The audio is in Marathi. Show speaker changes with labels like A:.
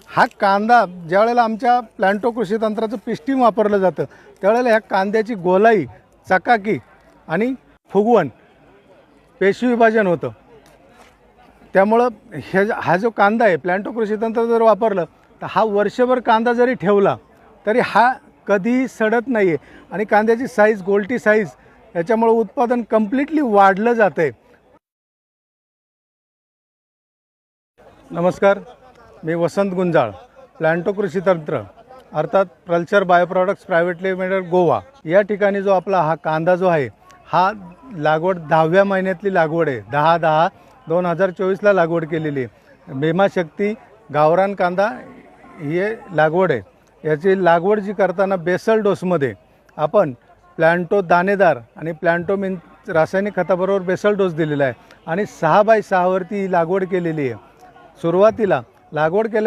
A: हा कांदा ज्यावेळेला आमच्या प्लांटो कृषी तंत्राचं पिस्टिंग वापरलं जातं त्यावेळेला ह्या कांद्याची गोलाई, चकाकी आणि फुगवण, पेशी विभाजन होतं. त्यामुळं हा जो कांदा आहे प्लांटो कृषी तंत्र जर वापरलं तर हा वर्षभर कांदा जरी ठेवला तरी हा कधीही सडत नाही आहे आणि कांद्याची साईज, गोलटी साईज, याच्यामुळे उत्पादन कम्प्लिटली वाढलं जातं आहे. नमस्कार, मी वसंत गुंजाळ, प्लांटो कृषी तंत्र अर्थात vulture bio products private limited Goa या ठिकाणी जो आपला हा कांदा जो आहे हा लागवड 10व्या महिन्यातली लागवड आहे. 10/10/2024ला लागवड केलेली आहे. भीमाशक्ती गावरान कांदा ही लागवड आहे. याची लागवड जी करताना बेसल डोसमध्ये आपण प्लांटो दाणेदार आणि प्लांटो रासायनिक खताबरोबर बेसल डोस दिलेला आहे आणि 6x6 वरती ही लागवड केलेली आहे. सुरुवातीला लागवड केल्या